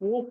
وہ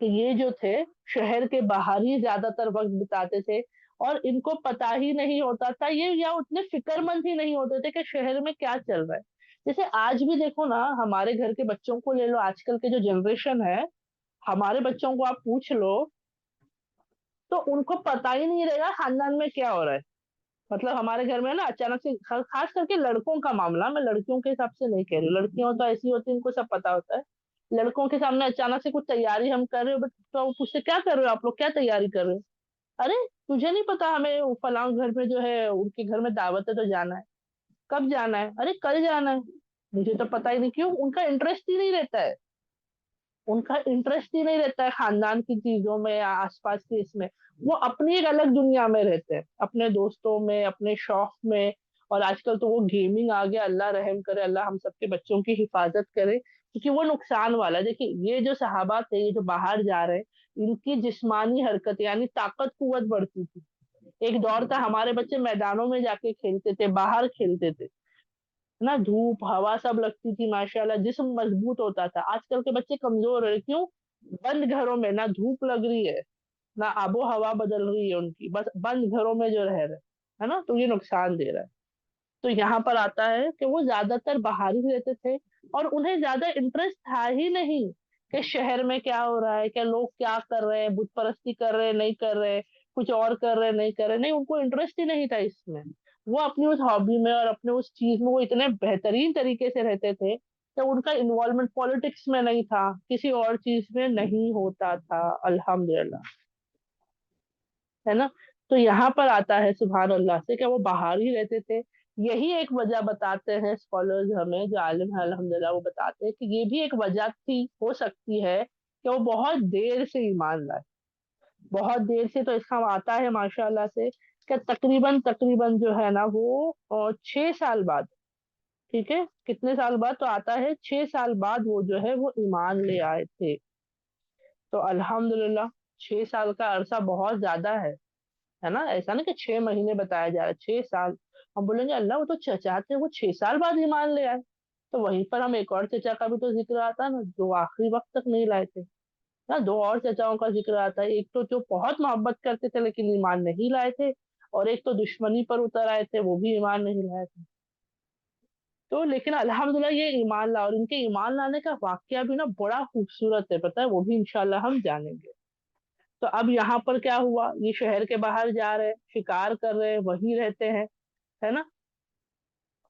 کہ یہ جو تھے شہر کے باہر ہی زیادہ تر وقت بتاتے تھے، اور ان کو پتا ہی نہیں ہوتا تھا یہ، یا اتنے فکر مند ہی نہیں ہوتے تھے کہ شہر میں کیا چل رہا ہے۔ جیسے آج بھی دیکھو نا، ہمارے گھر کے بچوں کو لے لو، آج کل کے جو جنریشن ہے، ہمارے بچوں کو آپ پوچھ لو تو ان کو پتا ہی نہیں رہے گا خاندان میں کیا ہو رہا ہے۔ مطلب ہمارے گھر میں نا اچانک سے، خاص کر کے لڑکوں کا معاملہ، میں لڑکیوں کے حساب سے نہیں کہہ رہی، لڑکیوں تو ایسی ہوتی ہیں ان کو سب پتا ہوتا ہے، لڑکوں کے سامنے اچانک سے کچھ تیاری ہم کر رہے ہو، تو وہ پوچھتے کیا کر رہے ہو آپ لوگ، کیا تیاری کر رہے ہو؟ ارے تجھے نہیں پتا ہمیں فلاں گھر میں جو ہے ان کے گھر میں دعوت ہے تو جانا ہے۔ کب جانا ہے؟ ارے کل جانا ہے۔ مجھے تو پتا ہی نہیں، کیوں؟ ان کا انٹرسٹ ہی نہیں رہتا ہے، ان کا انٹرسٹ ہی نہیں رہتا ہے خاندان کی چیزوں میں یا آس پاس کی اس میں، وہ اپنی ایک الگ دنیا میں رہتے ہیں، اپنے دوستوں میں، اپنے شوق میں۔ اور آج کل تو وہ گیمنگ آ گیا، اللہ رحم کرے، اللہ ہم سب کے بچوں کی حفاظت کرے، کیونکہ وہ نقصان والا ہے۔ دیکھیے یہ جو صحابہ تھے، یہ جو باہر جا رہے ہیں، ان کی جسمانی حرکت یعنی طاقت قوت بڑھتی تھی۔ ایک دور تھا ہمارے بچے میدانوں میں جا کے کھیلتے تھے، باہر کھیلتے تھے نا، دھوپ ہوا سب لگتی تھی، ماشاءاللہ جسم مضبوط ہوتا تھا۔ آج کل کے بچے کمزور ہے، کیوں؟ بند گھروں میں، نہ دھوپ لگ رہی ہے، نہ آب و ہوا بدل رہی ہے ان کی، بس بند گھروں میں جو رہ رہے ہے نا، تو یہ نقصان دے رہا ہے۔ تو یہاں پر آتا ہے کہ وہ زیادہ تر باہر ہی رہتے تھے، اور انہیں زیادہ انٹرسٹ تھا ہی نہیں کہ شہر میں کیا ہو رہا ہے، کہ لوگ کیا کر رہے ہیں، بت پرستی کر رہے نہیں کر رہے، کچھ اور کر رہے نہیں کر رہے، نہیں، ان کو انٹرسٹ ہی نہیں تھا اس میں۔ وہ اپنی اس ہابی میں اور اپنے اس چیز میں وہ اتنے بہترین طریقے سے رہتے تھے کہ ان کا انوالومنٹ پالیٹکس میں نہیں تھا، کسی اور چیز میں نہیں ہوتا تھا، الحمدللہ، ہے نا۔ تو یہاں پر آتا ہے سبحان اللہ سے کہ وہ باہر ہی رہتے تھے۔ یہی ایک وجہ بتاتے ہیں اسکالرز ہمیں، جو عالم ہیں الحمدللہ، وہ بتاتے ہیں کہ یہ بھی ایک وجہ تھی، ہو سکتی ہے کہ وہ بہت دیر سے ایمان لائے، بہت دیر سے۔ تو اس کا آتا ہے ماشاء اللہ سے کہ تقریباً جو ہے نا وہ 6 سال بعد، ٹھیک ہے، کتنے سال بعد؟ تو آتا ہے 6 سال بعد وہ جو ہے وہ ایمان لے آئے تھے۔ تو الحمدللہ 6 سال کا عرصہ بہت زیادہ ہے نا، ایسا نہیں کہ 6 مہینے بتایا جا رہا ہے، 6 سال۔ ہم بولیں گے اللہ وہ تو چچا تھے، وہ 6 سال بعد ایمان لے آئے، تو وہیں پر ہم ایک اور چچا کا بھی تو ذکر آتا ہے نا، جو آخری وقت تک نہیں لائے تھے نا، 2 اور چچاؤں کا ذکر آتا ہے، ایک تو جو بہت محبت کرتے تھے لیکن ایمان نہیں لائے تھے، اور ایک تو دشمنی پر اتر آئے تھے، وہ بھی ایمان نہیں لائے تھے۔ تو لیکن الحمدللہ یہ ایمان لا، اور ان کے ایمان لانے کا واقعہ بھی نا بڑا خوبصورت ہے، پتہ ہے، وہ بھی انشاءاللہ ہم جانیں گے۔ تو اب یہاں پر کیا ہوا، یہ شہر کے باہر جا رہے، شکار کر رہے، وہیں رہتے ہیں، ہے نا،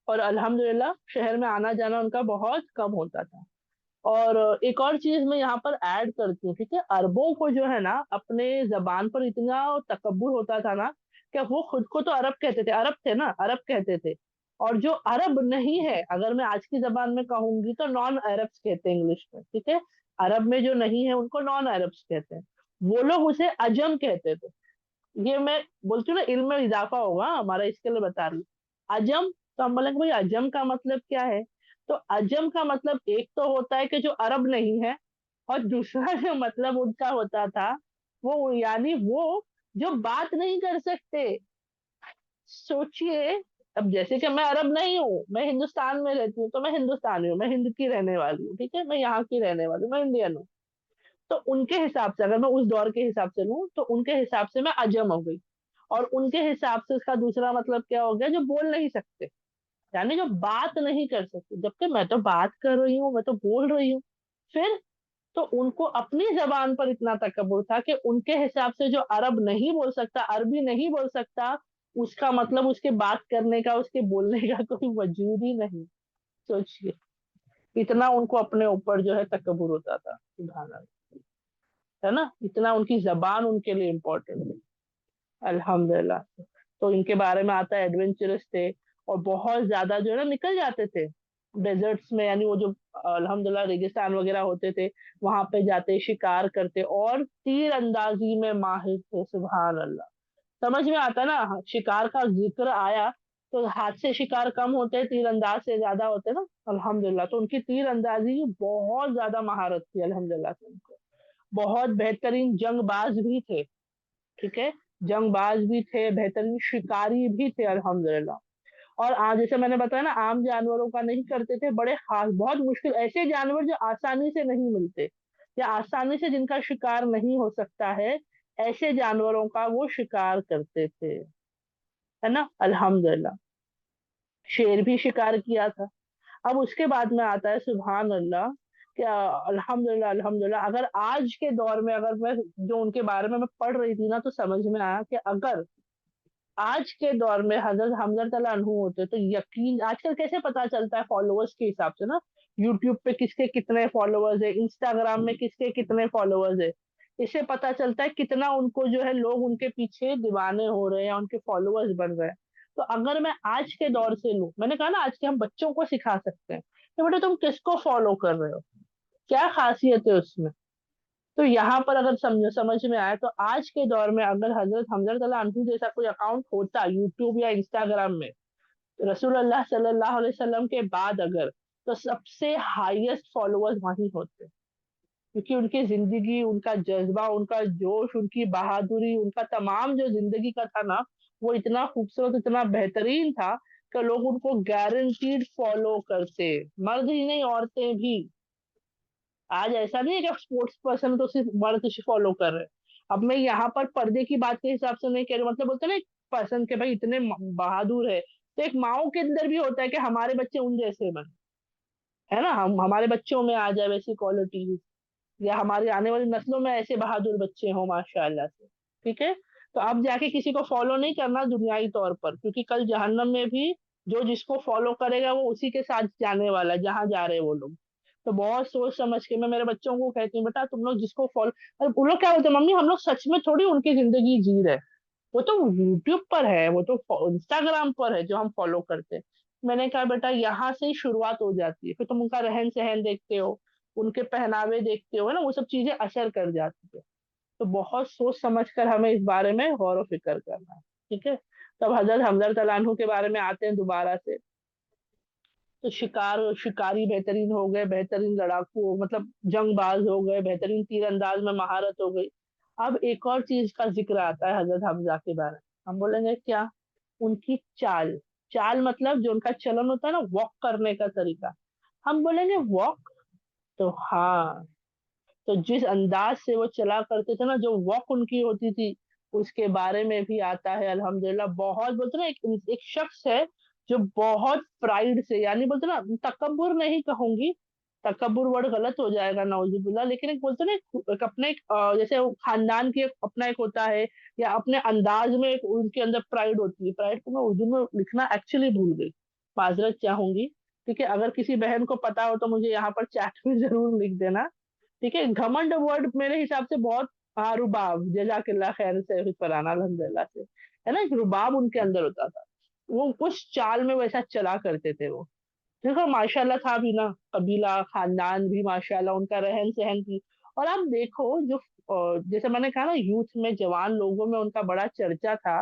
اور الحمدللہ شہر میں آنا جانا ان کا بہت کم ہوتا تھا۔ اور ایک اور چیز میں یہاں پر ایڈ کرتی ہوں، ٹھیک ہے، عربوں کو جو ہے نا اپنے زبان پر اتنا تکبر ہوتا تھا نا کہ وہ خود کو تو عرب کہتے تھے، عرب تھے نا، عرب کہتے تھے، اور جو عرب نہیں ہے، اگر میں آج کی زبان میں کہوں گی تو نان عربس کہتے ہیں انگلش میں، ٹھیک ہے، عرب میں جو نہیں ہے ان کو نان عربس کہتے ہیں، وہ لوگ اسے عجم کہتے تھے۔ یہ میں بولتی ہوں نا، علم میں اضافہ ہوگا ہمارا، اس کے لیے بتا رہی ہوں۔ عجم، تو ہم بولیں گے بھائی عجم کا مطلب کیا ہے؟ تو عجم کا مطلب ایک تو ہوتا ہے کہ جو عرب نہیں ہے، اور دوسرا جو مطلب ان کا ہوتا تھا وہ یعنی وہ جو بات نہیں کر سکتے۔ سوچئے، اب جیسے کہ میں عرب نہیں ہوں، میں ہندوستان میں رہتی ہوں، تو میں ہندوستانی ہوں، میں ہند کی رہنے والی ہوں، ٹھیک ہے، میں یہاں کی رہنے والی ہوں، میں انڈین ہوں۔ تو ان کے حساب سے اگر میں اس دور کے حساب سے لوں تو ان کے حساب سے میں عجم ہو گئی، اور ان کے حساب سے اس کا دوسرا مطلب کیا ہو گیا؟ جو بول نہیں سکتے، یعنی جو بات نہیں کر سکتے، جبکہ میں تو بات کر رہی ہوں، میں تو بول رہی ہوں۔ پھر تو ان کو اپنی زبان پر اتنا تکبر تھا کہ ان کے حساب سے جو عرب نہیں بول سکتا، عربی نہیں بول سکتا، اس کا مطلب اس کے بات کرنے کا، اس کے بولنے کا کوئی وجود ہی نہیں۔ سوچئے اتنا ان کو اپنے اوپر جو ہے تکبر ہوتا تھا، سبحان اللہ، ہے نا، اتنا ان کی زبان ان کے لیے امپورٹنٹ ہے، الحمدللہ۔ تو ان کے بارے میں آتا ہے ایڈونچرس تھے، اور بہت زیادہ جو ہے نا نکل جاتے تھے ڈیزرٹس میں، یعنی وہ جو الحمدللہ ریگستان وغیرہ ہوتے تھے وہاں پہ جاتے، شکار کرتے، اور تیر اندازی میں ماہر تھے، سبحان اللہ۔ سمجھ میں آتا نا، شکار کا ذکر آیا تو ہاتھ سے شکار کم ہوتے، تیر انداز سے زیادہ ہوتے نا، الحمدللہ۔ تو ان کی تیر اندازی بہت زیادہ مہارت تھی الحمدللہ سے، ان کو بہت بہترین جنگ باز بھی تھے، ٹھیک ہے، جنگ باز بھی تھے، بہترین شکاری بھی تھے الحمدللہ۔ اور جیسے میں نے بتایا نا، عام جانوروں کا نہیں کرتے تھے، بڑے خاص، بہت مشکل ایسے جانور جو آسانی سے نہیں ملتے، یا آسانی سے جن کا شکار نہیں ہو سکتا ہے ایسے جانوروں کا وہ شکار کرتے تھے، ہے نا. الحمدللہ شیر بھی شکار کیا تھا. اب اس کے بعد میں آتا ہے سبحان اللہ کہ الحمدللہ الحمدللہ اگر آج کے دور میں اگر میں جو ان کے بارے میں پڑھ رہی تھی نا تو سمجھ میں آیا کہ اگر آج کے دور میں حضرت حمزہ رضی اللہ عنہ ہوتے تو یقین آج کل کیسے پتا چلتا ہے فالوورز کے حساب سے نا، یوٹیوب پہ کس کے کتنے فالوورز ہیں، انسٹاگرام میں کس کے کتنے فالوورز ہیں، اس سے پتا چلتا ہے کتنا ان کو جو ہے لوگ ان کے پیچھے دیوانے ہو رہے ہیں، ان کے فالوورز بن رہے ہیں. تو اگر میں آج کے دور سے لوں، میں نے کہا نا آج کے ہم بچوں کو سکھا سکتے ہیں کہ بیٹا تم کس کو فالو کر رہے ہو، کیا خاصیت ہے اس میں. تو یہاں پر اگر سمجھ میں آئے تو آج کے دور میں اگر حضرت حمزہ رضی اللہ عنہ جیسا کوئی اکاؤنٹ ہوتا یوٹیوب یا انسٹاگرام میں رسول اللہ صلی اللہ علیہ وسلم کے بعد اگر، تو سب سے ہائیسٹ فالوورز وہیں ہوتے، کیونکہ ان کی زندگی، ان کا جذبہ، ان کا جوش، ان کی بہادری، ان کا تمام جو زندگی کا تھا نا وہ اتنا خوبصورت، اتنا بہترین تھا کہ لوگ ان کو گارنٹیڈ فالو کرتے، مرد ہی نہیں عورتیں بھی. آج ایسا نہیں ہے کہ اسپورٹس پرسن تو صرف مرد فالو کر رہے. اب میں یہاں پر پردے کی بات کے حساب سے نہیں کہہ رہی، مطلب بولتے ہیں نا ایک پرسن کے بھائی اتنے بہادر ہے، تو ایک ماؤں کے اندر بھی ہوتا ہے کہ ہمارے بچے ان جیسے بن، ہے نا، ہمارے بچوں میں آ جائے ویسی کوالٹیز، یا ہماری آنے والی نسلوں میں ایسے بہادر بچے ہوں ماشاء اللہ سے. ٹھیک ہے. تو اب جا کے کسی کو فالو نہیں کرنا دنیائی طور پر، کیونکہ کل جہنم میں بھی جو جس کو فالو کرے گا وہ اسی کے ساتھ جانے والا ہے جہاں جا رہے ہیں وہ لوگ. تو بہت سوچ سمجھ کے میں میرے بچوں کو کہتی ہوں بیٹا تم لوگ جس کو فالو، وہ لوگ کیا بولتے ہیں ممی ہم لوگ سچ میں تھوڑی ان کی زندگی جی رہے، وہ تو یوٹیوب پر ہے، وہ تو انسٹاگرام پر ہے جو ہم فالو کرتے ہیں. میں نے کہا بیٹا یہاں سے ہی شروعات ہو جاتی ہے، پھر تم ان کا رہن سہن دیکھتے ہو، ان کے پہناوے دیکھتے ہو نا، وہ سب چیزیں اثر کر جاتی ہے. تو بہت سوچ سمجھ کر ہمیں اس بارے میں غور و فکر کرنا ہے. ٹھیک ہے. تب حضرت حمزہ رضی اللہ عنہ کے بارے میں آتے ہیں دوبارہ سے. تو شکاری بہترین ہو گئے، بہترین لڑاکو مطلب جنگ باز ہو گئے، بہترین تیر انداز میں مہارت ہو گئی. اب ایک اور چیز کا ذکر آتا ہے حضرت حمزہ کے بارے میں، ہم بولیں گے کیا؟ ان کی چال. چال مطلب جو ان کا چلن ہوتا ہے نا، واک کرنے کا طریقہ. ہم بولیں گے واک، تو ہاں، تو جس انداز سے وہ چلا کرتے تھے نا، جو واک ان کی ہوتی تھی اس کے بارے میں بھی آتا ہے الحمدللہ. بہت بولتے نا ایک شخص ہے جو بہت پرائڈ سے، یعنی بولتے نا تکبر نہیں کہوں گی، تکبر ورڈ غلط ہو جائے گا نعوذ باللہ، لیکن ایک بولتے نا ایک اپنے جیسے خاندان کی اپنا ایک ہوتا ہے، یا اپنے انداز میں ایک ان کے اندر پرائڈ ہوتی ہے. پرائڈ کو میں اردو میں لکھنا ایکچولی بھول گئی، معذرت چاہوں گی. ٹھیک ہے. اگر کسی بہن کو پتا ہو تو مجھے یہاں پر چیٹ میں ضرور لکھ دینا. ٹھیک ہے. گھمنڈ ورڈ میرے حساب سے بہت، ہاں رباب، جزاک اللہ خیر سے فرانا الحمد للہ سے، ہے نا، رباب ان کے اندر ہوتا تھا. وہ اس چال میں ویسا چلا کرتے تھے وہ. دیکھو ماشاء اللہ تھا بھی نا، قبیلہ خاندان بھی ماشاء اللہ، ان کا رہن سہن بھی. اور آپ دیکھو جو جیسے میں نے کہا نا یوتھ میں، جوان لوگوں میں ان کا بڑا چرچا تھا.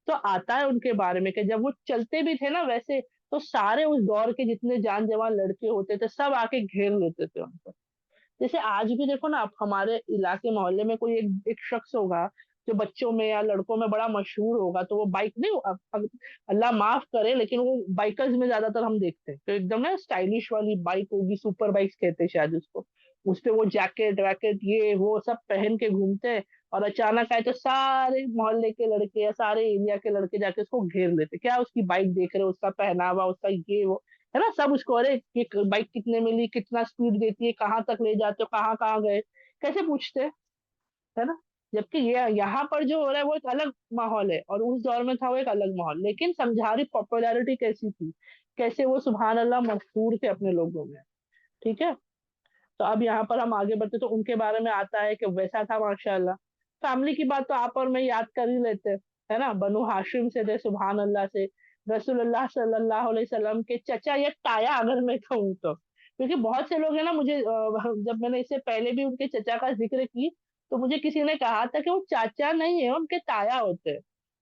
تو آتا ہے ان کے بارے میں کہ جب وہ چلتے بھی تھے نا ویسے، تو سارے اس دور کے جتنے جان جوان لڑکے ہوتے تھے سب آ کے گھیر لیتے تھے ان کو. جیسے آج بھی دیکھو نا، آپ ہمارے علاقے محلے میں کوئی ایک شخص ہوگا جو بچوں میں یا لڑکوں میں بڑا مشہور ہوگا، تو وہ بائک نہیں، اللہ معاف کرے لیکن وہ بائکرز میں زیادہ تر ہم دیکھتے ہیں، تو ایک دم نا اسٹائلش والی بائک ہوگی، سپر بائکس کہتے ہیں شاید اس کو، اس پہ وہ جیکٹ ویکٹ یہ وہ سب پہن کے گھومتے ہیں. اور اچانک آئے تو سارے محلے کے لڑکے یا سارے ایریا کے لڑکے جا کے اس کو گھیر لیتے. کیا اس کی بائک دیکھ رہے، اس کا پہناوا، اس کا یہ وہ، ہے نا، سب اس کو، ارے یہ بائک کتنے ملی، کتنا اسپیڈ دیتی ہے، کہاں تک لے جاتے ہو، کہاں کہاں گئے، کیسے پوچھتے ہیں، ہے نا. جبکہ یہ یہاں پر جو ہو رہا ہے وہ ایک الگ ماحول ہے، اور اس دور میں تھا وہ ایک الگ ماحول. لیکن سمجھا رہی پاپولیرٹی کیسی تھی، کیسے وہ سبحان اللہ مشہور تھے اپنے لوگوں میں. ٹھیک ہے. تو اب یہاں پر ہم آگے بڑھتے تو ان کے بارے میں آتا ہے کہ ویسا تھا ماشاء اللہ. فیملی کی بات تو آپ اور میں یاد کر ہی لیتے، ہے نا، بنو ہاشم سے تھے سبحان اللہ سے. رسول اللہ صلی اللہ علیہ وسلم کے چچا یا تایا اگر میں کہوں تو، کیونکہ بہت سے لوگ ہیں نا، مجھے جب میں نے اس سے پہلے بھی ان کے چچا کا ذکر کی تو مجھے کسی نے کہا تھا کہ وہ چاچا نہیں ہے، ان کے تایا ہوتے.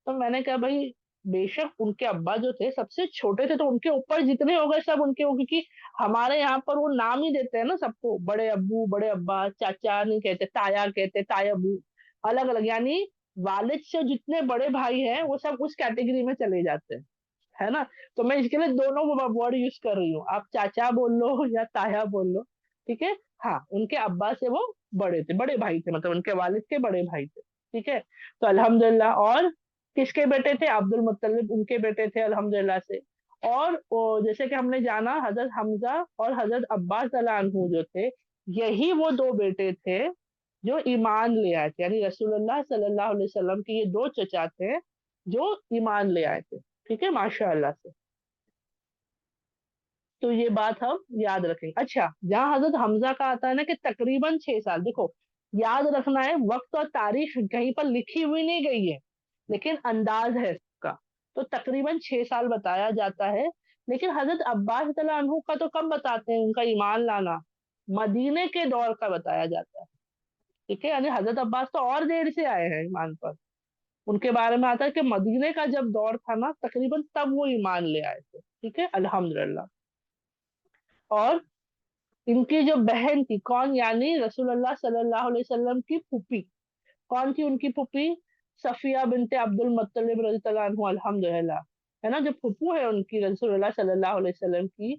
تو میں نے کہا بھائی بے شک ان کے ابا جو تھے سب سے چھوٹے تھے، تو ان کے اوپر جتنے ہو گئے سب ان کے، کیونکہ ہمارے یہاں پر وہ نام ہی دیتے ہیں نا سب کو، بڑے ابو، بڑے ابا، چاچا نہیں کہتے، تایا کہتے، تایا ابو، الگ الگ، یعنی والد سے جتنے بڑے بھائی ہیں وہ سب اس کیٹیگری میں چلے جاتے ہیں، ہے نا. تو میں اس کے لیے دونوں ورڈ یوز کر رہی ہوں، آپ چاچا بول لو یا تایا بول لو. ٹھیک ہے. ہاں ان کے ابا سے وہ بڑے تھے، بڑے بھائی تھے، مطلب ان کے والد کے بڑے بھائی تھے، ٹھیک ہے. تو الحمدللہ. اور کس کے بیٹے تھے؟ عبد المطلب ان کے بیٹے تھے الحمدللہ سے. اور جیسے کہ ہم نے جانا حضرت حمزہ اور حضرت عباس رضی اللہ عنہ جو تھے، یہی وہ دو بیٹے تھے جو ایمان لے آئے تھے، یعنی رسول اللہ صلی اللہ علیہ وسلم کے یہ دو چچا تھے جو ایمان لے آئے تھے، ٹھیک ہے، ماشاء اللہ سے. تو یہ بات ہم یاد رکھیں. اچھا، جہاں حضرت حمزہ کا آتا ہے نا کہ تقریباً 6 سال، دیکھو یاد رکھنا ہے، وقت اور تاریخ کہیں پر لکھی ہوئی نہیں گئی ہے لیکن انداز ہے اس کا. تو تقریباً 6 سال بتایا جاتا ہے. لیکن حضرت عباس رضی اللہ عنہ کا تو کم بتاتے ہیں، ان کا ایمان لانا مدینے کے دور کا بتایا جاتا ہے، ٹھیک ہے. یعنی حضرت عباس تو اور دیر سے آئے ہیں ایمان پر. ان کے بارے میں آتا ہے کہ مدینے کا جب دور تھا نا تقریباً تب وہ ایمان لے آئے تھے، ٹھیک ہے، الحمدللہ. اور ان کی جو بہن تھی کون؟ یعنی رسول اللہ صلی اللہ علیہ وسلم کی پھوپھی. کون تھی ان کی پھوپھی؟ صفیہ بنت عبد المطلب رضی اللہ عنہ الحمدللہ، ہے نا، جو پھوپھو ہے ان کی رسول اللہ صلی اللہ علیہ وسلم کی.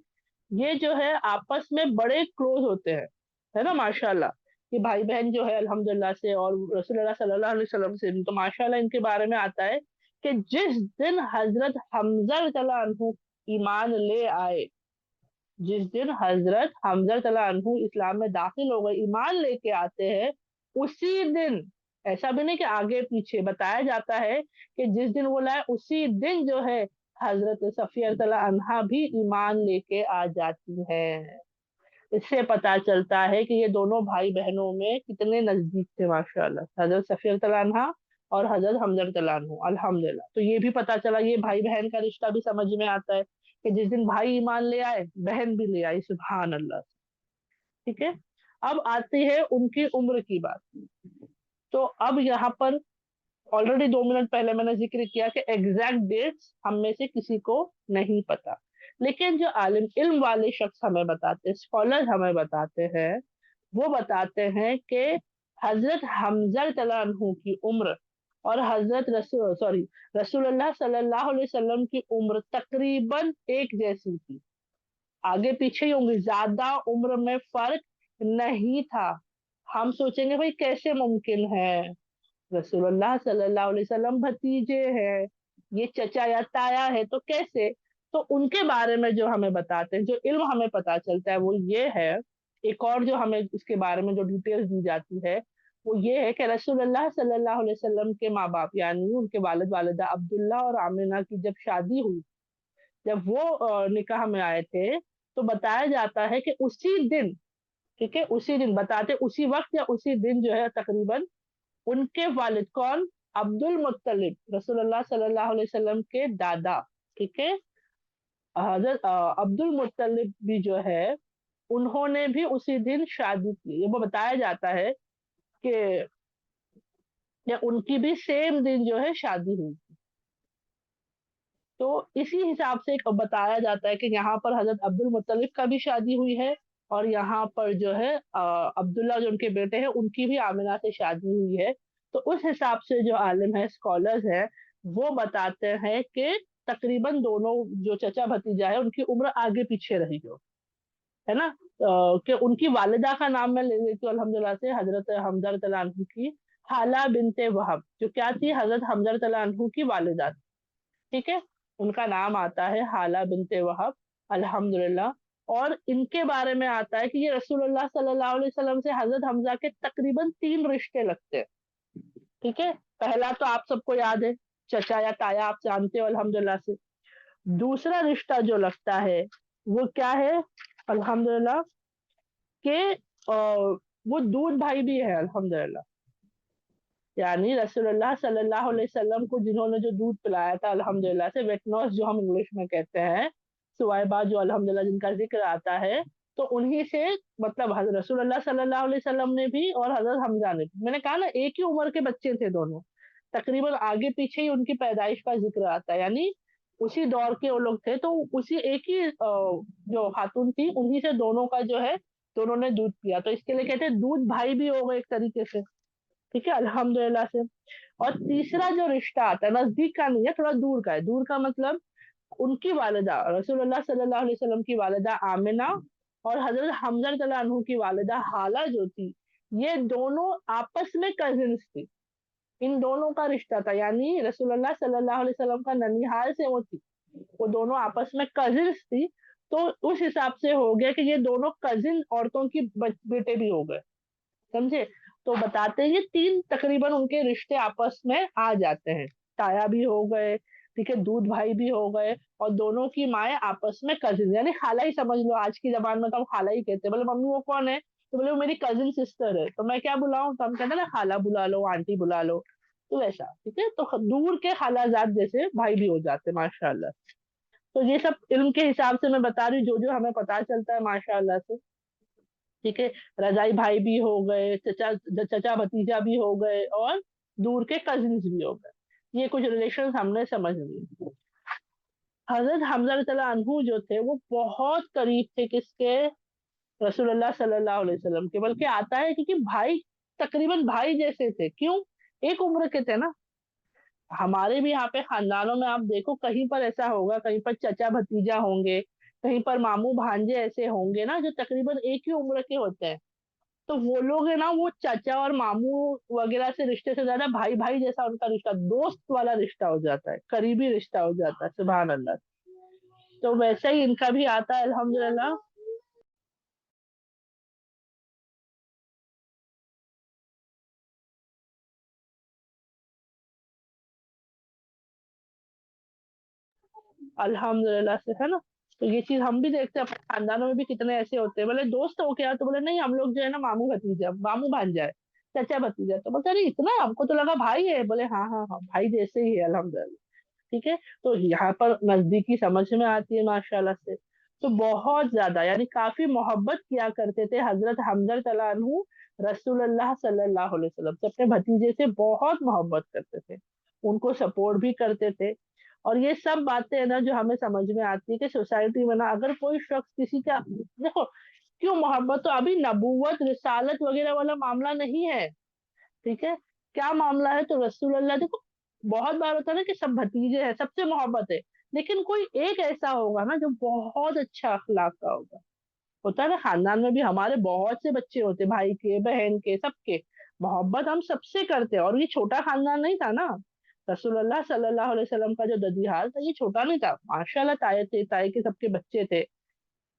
یہ جو ہے آپس میں بڑے کلوز ہوتے ہیں، ہے نا، ماشاء اللہ. کہ بھائی بہن جو ہے الحمدللہ سے اور رسول اللہ صلی اللہ علیہ وسلم سے بھی. تو ماشاء اللہ ان کے بارے میں آتا ہے کہ جس دن حضرت حمزہ رضی اللہ عنہ ایمان لے آئے، جس دن حضرت حمزہ رضی اللہ عنہ اسلام میں داخل ہو گئے، ایمان لے کے آتے ہیں، اسی دن، ایسا بھی نہیں کہ آگے پیچھے، بتایا جاتا ہے کہ جس دن وہ لائے اسی دن جو ہے حضرت صفیہ رضی اللہ عنہا بھی ایمان لے کے آ جاتی ہیں. اس سے پتا چلتا ہے کہ یہ دونوں بھائی بہنوں میں کتنے نزدیک تھے ماشاء اللہ، حضرت صفیہ رضی اللہ عنہا اور حضرت حمزہ رضی اللہ عنہ الحمدللہ. تو یہ بھی پتا چلا، یہ بھائی بہن کا رشتہ بھی سمجھ میں آتا ہے کہ جس دن بھائی ایمان لے آئے بہن بھی لے آئی، سبحان اللہ، ٹھیک ہے. اب آتی ہے ان کی عمر کی بات. تو اب یہاں پر آلریڈی 2 منٹ پہلے میں نے ذکر کیا کہ ایگزیکٹ ڈیٹس ہم میں سے کسی کو نہیں پتا، لیکن جو عالم علم والے شخص ہمیں بتاتے، اسکالر ہمیں بتاتے ہیں، وہ بتاتے ہیں کہ حضرت حمزہ رضی اللہ عنہ کی عمر اور حضرت رسول اللہ صلی اللہ علیہ وسلم کی عمر تقریباً ایک جیسی تھی. آگے پیچھے ہی ہوں گی، زیادہ عمر میں فرق نہیں تھا. ہم سوچیں گے بھائی کیسے ممکن ہے، رسول اللہ صلی اللہ علیہ وسلم بھتیجے ہیں، یہ چچا یا تایا ہے، تو کیسے؟ تو ان کے بارے میں جو ہمیں بتاتے ہیں، جو علم ہمیں پتا چلتا ہے وہ یہ ہے. ایک اور جو ہمیں اس کے بارے میں جو ڈیٹیلز دی جاتی ہے وہ یہ ہے کہ رسول اللہ صلی اللہ علیہ وسلم کے ماں باپ یعنی ان کے والد والدہ عبداللہ اور آمنہ کی جب شادی ہوئی، جب وہ نکاح میں آئے تھے، تو بتایا جاتا ہے کہ اسی دن، ٹھیک ہے، اسی دن بتاتے، اسی وقت یا اسی دن جو ہے تقریباً ان کے والد کون؟ عبد المطلب، رسول اللہ صلی اللہ علیہ وسلم کے دادا، ٹھیک ہے، حضرت عبد المطلب بھی جو ہے انہوں نے بھی اسی دن شادی کی. وہ بتایا جاتا ہے کہ ان کی بھی سیم دن جو ہے شادی ہوئی. تو اسی حساب سے بتایا جاتا ہے کہ یہاں پر حضرت عبد المطلب کا بھی شادی ہوئی ہے، اور یہاں پر جو ہے عبداللہ جو ان کے بیٹے ہیں ان کی بھی آمنہ سے شادی ہوئی ہے. تو اس حساب سے جو عالم ہے، اسکالرز ہیں، وہ بتاتے ہیں کہ تقریباً دونوں جو چچا بھتیجا ہے ان کی عمر آگے پیچھے رہی ہو، ہے نا. کہ ان کی والدہ کا نام میں لے لیتی ہوں الحمدللہ سے، حضرت حمزہ رضی اللہ عنہ کی حالہ بنت وہب، جو کیا تھی؟ حضرت حمزہ رضی اللہ عنہ کی والدہ، ٹھیک ہے. ان کا نام آتا ہے حالہ بنت وہب الحمدللہ. اور ان کے بارے میں آتا ہے کہ یہ رسول اللہ صلی اللہ علیہ وسلم سے حضرت حمزہ کے تقریباً 3 رشتے لگتے ہیں، ٹھیک ہے. پہلا تو آپ سب کو یاد ہے، چچا یا تایا، آپ جانتے ہو الحمدللہ سے. دوسرا رشتہ جو لگتا ہے وہ کیا ہے الحمدللہ، کہ وہ دودھ بھائی بھی ہے الحمدللہ. یعنی رسول اللہ صلی اللہ علیہ وسلم کو جنہوں نے جو دودھ پلایا تھا الحمدللہ سے، ویٹنوس جو ہم انگلش میں کہتے ہیں، سوائبہ جو الحمدللہ جن کا ذکر آتا ہے، تو انہی سے مطلب حضرت رسول اللہ صلی اللہ علیہ وسلم نے بھی اور حضرت حمزہ نے بھی، میں نے کہا نا ایک ہی عمر کے بچے تھے دونوں، تقریباً آگے پیچھے ہی ان کی پیدائش کا ذکر آتا ہے. یعنی اسی دور کے وہ لوگ تھے، تو اسی ایک ہی جو خاتون تھی انہی سے دونوں کا جو ہے دونوں نے دودھ پیا، تو اس کے لیے کہتے ہیں دودھ بھائی بھی ہو گئے ایک طریقے سے، ٹھیک ہے، الحمدللہ سے. اور تیسرا جو رشتہ آتا ہے نزدیک کا نہیں ہے، تھوڑا دور کا ہے. دور کا مطلب ان کی والدہ رسول اللہ صلی اللہ علیہ وسلم کی والدہ آمنہ اور حضرت حمزہ رضی اللہ عنہ کی والدہ حالہ جو تھی، یہ دونوں آپس میں کزنس تھی، ان دونوں کا رشتہ تھا، یعنی رسول اللہ صلی اللہ علیہ وسلم کا ننیحال سے وہ تھی، وہ دونوں آپس میں کزنس تھی، تو اس حساب سے ہو گیا کہ یہ دونوں کزن عورتوں کی بیٹے بھی ہو گئے، سمجھے؟ تو بتاتے ہیں یہ تین تقریباً ان کے رشتے آپس میں آ جاتے ہیں، تایا بھی ہو گئے، ٹھیک ہے، دودھ بھائی بھی ہو گئے، اور دونوں کی مائیں آپس میں کزن، یعنی خالہ ہی سمجھ لو، آج کی زبان میں تو ہم خالہ ہی کہتے ہیں، بولے ممی وہ کون ہے، تو بولے وہ میری کزن سسٹر ہے، تو میں کیا بلاؤں، تو ہم کہتے ہیں نا خالہ بلا لو، آنٹی بلا لو، تو ویسا، ٹھیک ہے، تو دور کے خالہ زاد جیسے بھائی بھی ہو جاتے، ماشاء اللہ۔ تو یہ سب علم کے حساب سے میں بتا رہی ہوں، جو ہمیں پتا چلتا ہے ماشاء اللہ سے، ٹھیک ہے، رضائی بھائی بھی ہو گئے، چچا بھتیجا بھی ہو گئے، اور دور کے کزنز بھی ہو گئے، یہ کچھ ریلیشن ہم نے سمجھ لی۔ حضرت حمزہ رضی اللہ عنہ جو تھے وہ بہت قریب تھے کس کے، رسول اللہ صلی اللہ علیہ وسلم کے، بلکہ آتا ہے کیونکہ بھائی تقریباً بھائی جیسے تھے، کیوں، ایک عمر کے تھے نا، ہمارے بھی یہاں پہ خاندانوں میں آپ دیکھو کہیں پر ایسا ہوگا، کہیں پر چچا بھتیجا ہوں گے، کہیں پر ماموں بھانجے ایسے ہوں گے نا جو تقریباً ایک ہی عمر کے ہوتے ہیں، تو وہ لوگ ہے نا وہ چچا اور ماموں وغیرہ سے رشتے سے زیادہ بھائی بھائی جیسا ان کا رشتہ، دوست والا رشتہ ہو جاتا ہے، قریبی رشتہ ہو جاتا ہے، سبحان اللہ۔ تو ویسے ہی ان کا بھی آتا ہے الحمدللہ۔ الحمدللہ سے ہے نا، تو یہ چیز ہم بھی دیکھتے ہیں اپنے خاندانوں میں بھی، کتنے ایسے ہوتے ہیں، بولے دوست ہو کیا، تو بولے نہیں ہم لوگ جو ہے نا ماموں بھتیجا، ماموں بھانجا ہے، چچا بھتیجا، تو بولتے ارے اتنا، ہم کو تو لگا بھائی ہے، بولے ہاں ہاں ہاں بھائی جیسے ہی ہے الحمدللہ، ٹھیک ہے، تو یہاں پر نزدیکی سمجھ میں آتی ہے ماشاء اللہ سے، تو بہت زیادہ یعنی کافی محبت کیا کرتے تھے حضرت حمزہ رضی اللہ عنہ رسول اللہ صلی اللہ علیہ وسلم سے، اپنے بھتیجے سے بہت محبت کرتے تھے، ان کو سپورٹ بھی کرتے تھے، اور یہ سب باتیں ہیں نا جو ہمیں سمجھ میں آتی ہے کہ سوسائٹی میں نا اگر کوئی شخص کسی کا، دیکھو کیوں محبت، تو ابھی نبوت رسالت وغیرہ والا معاملہ نہیں ہے، ٹھیک ہے، کیا معاملہ ہے، تو رسول اللہ، دیکھو بہت بار ہوتا ہے نا کہ سب بھتیجے ہیں، سب سے محبت ہے، لیکن کوئی ایک ایسا ہوگا نا جو بہت اچھا اخلاق کا ہوتا ہے نا، خاندان میں بھی ہمارے بہت سے بچے ہوتے، بھائی کے، بہن کے، سب کے، محبت ہم سب سے کرتے ہیں، اور یہ چھوٹا خاندان نہیں تھا نا، رسول اللہ صلی اللہ علیہ وسلم کا جو ددیحال تھا یہ چھوٹا نہیں تھا، ماشاء اللہ تائے تھے، تائے کے سب کے بچے تھے،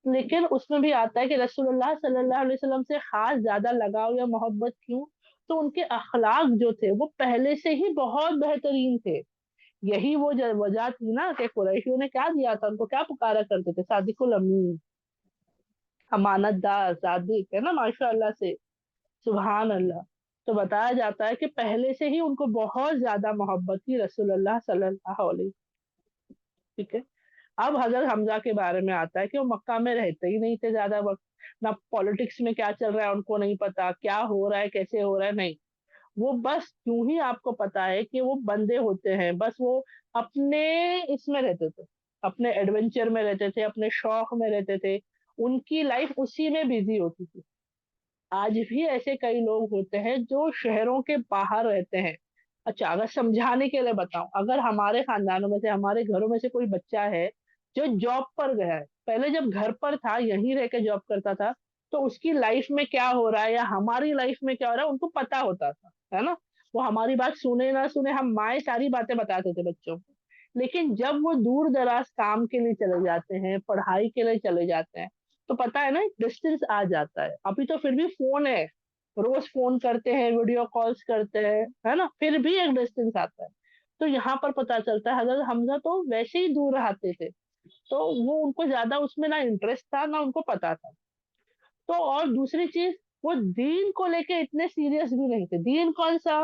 لیکن اس میں بھی آتا ہے کہ رسول اللہ صلی اللہ علیہ وسلم سے خاص زیادہ لگاؤ یا محبت کیوں، تو ان کے اخلاق جو تھے وہ پہلے سے ہی بہت بہترین تھے، یہی وہ وجہ تھی نا کہ قریشیوں نے کیا دیا تھا ان کو، کیا پکارا کرتے تھے، صادق الامین، امانت دار، صادق، ہے نا ماشاء اللہ سے، سبحان اللہ۔ تو بتایا جاتا ہے کہ پہلے سے ہی ان کو بہت زیادہ محبت تھی رسول اللہ صلی اللہ علیہ، ٹھیک ہے۔ اب حضرت حمزہ کے بارے میں آتا ہے کہ وہ مکہ میں رہتے ہی نہیں تھے زیادہ وقت، نہ پالیٹکس میں کیا چل رہا ہے ان کو نہیں پتا، کیا ہو رہا ہے کیسے ہو رہا ہے، نہیں، وہ بس یوں ہی آپ کو پتا ہے کہ وہ بندے ہوتے ہیں، بس وہ اپنے اس میں رہتے تھے، اپنے ایڈونچر میں رہتے تھے، اپنے شوق میں رہتے تھے، ان کی لائف اسی میں بزی ہوتی تھی۔ آج بھی ایسے کئی لوگ ہوتے ہیں جو شہروں کے باہر رہتے ہیں، اچھا اگر سمجھانے کے لیے بتاؤں، اگر ہمارے خاندانوں میں سے، ہمارے گھروں میں سے کوئی بچہ ہے جو جاب پر گیا ہے، پہلے جب گھر پر تھا یہیں رہ کے جاب کرتا تھا، تو اس کی لائف میں کیا ہو رہا ہے یا ہماری لائف میں کیا ہو رہا ہے ان کو پتا ہوتا تھا، ہے نا، وہ ہماری بات سنے نہ سنے، ہم مائیں ساری باتیں بتاتے تھے بچوں کو، لیکن جب وہ دور دراز کام کے لیے چلے جاتے ہیں، پڑھائی کے لیے چلے جاتے ہیں، تو پتا ہے نا ڈسٹینس آ جاتا ہے، ابھی تو پھر بھی فون ہے، روز فون کرتے ہیں، ویڈیو کالز کرتے ہیں، ہے نا، پھر بھی ایک ڈسٹینس آتا ہے، تو یہاں پر پتا چلتا ہے حضرت حمزہ تو ویسے ہی دور رہتے تھے، تو وہ ان کو زیادہ اس میں نہ انٹرسٹ تھا نہ ان کو پتا تھا، تو اور دوسری چیز وہ دین کو لے کے اتنے سیریس بھی نہیں تھے، دین کون سا،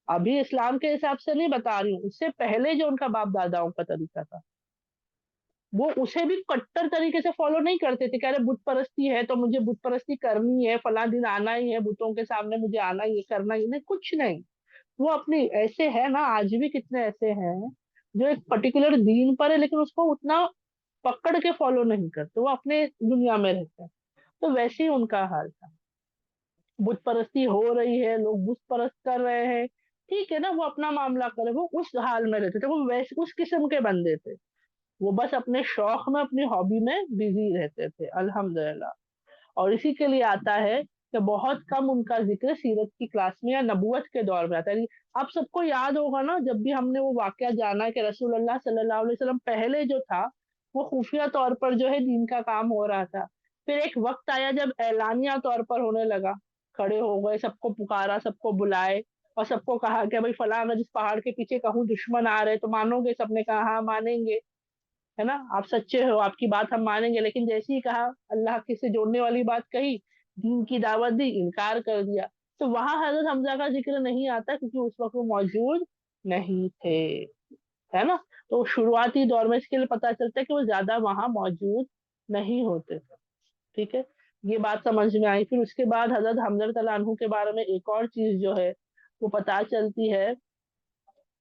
ابھی اسلام کے حساب سے نہیں بتا رہی ہوں، اس سے پہلے جو ان کا باپ داداؤں کا طریقہ تھا وہ اسے بھی کٹر طریقے سے فالو نہیں کرتے تھے، کہہ رہے بت پرستی ہے تو مجھے بت پرستی کرنی ہے، فلاں دن آنا ہی ہے بتوں کے سامنے، مجھے آنا ہی ہے، کرنا ہی نہیں، کچھ نہیں، وہ اپنی ایسے ہے نا، آج بھی کتنے ایسے ہیں جو ایک پرٹیکولر دین پر ہے لیکن اس کو اتنا پکڑ کے فالو نہیں کرتے، وہ اپنے دنیا میں رہتے ہیں، تو ویسے ہی ان کا حال تھا، بت پرستی ہو رہی ہے، لوگ بت پرست کر رہے ہیں، ٹھیک ہے نا، وہ اپنا معاملہ کرے، وہ اس حال میں رہتے تھے، وہ ویسے اس قسم کے بندے تھے، وہ بس اپنے شوق میں، اپنی ہابی میں بزی رہتے تھے الحمدللہ، اور اسی کے لیے آتا ہے کہ بہت کم ان کا ذکر سیرت کی کلاس میں یا نبوت کے دور میں آتا ہے. اب سب کو یاد ہوگا نا جب بھی ہم نے وہ واقعہ جانا کہ رسول اللہ صلی اللہ علیہ وسلم پہلے جو تھا وہ خفیہ طور پر جو ہے دین کا کام ہو رہا تھا. پھر ایک وقت آیا جب اعلانیہ طور پر ہونے لگا، کھڑے ہو گئے، سب کو پکارا، سب کو بلائے اور سب کو کہا کہ بھائی فلاں میں جس پہاڑ کے پیچھے کہوں دشمن آ رہے تو مانو گے؟ سب نے کہا ہاں مانیں گے، ہے نا، آپ سچے ہو، آپ کی بات ہم مانیں گے. لیکن جیسے ہی کہا اللہ کے سے جوڑنے والی بات کہی، دین کی دعوت دی، انکار کر دیا. تو وہاں حضرت حمزہ کا ذکر نہیں آتا کیونکہ اس وقت وہ موجود نہیں تھے، ہے نا. تو شروعاتی دور میں اس کے لیے پتا چلتا ہے کہ وہ زیادہ وہاں موجود نہیں ہوتے تھے. ٹھیک ہے، یہ بات سمجھ میں آئی. پھر اس کے بعد حضرت حمزہ رضی اللہ عنہ کے بارے میں ایک اور چیز جو ہے وہ پتا چلتی ہے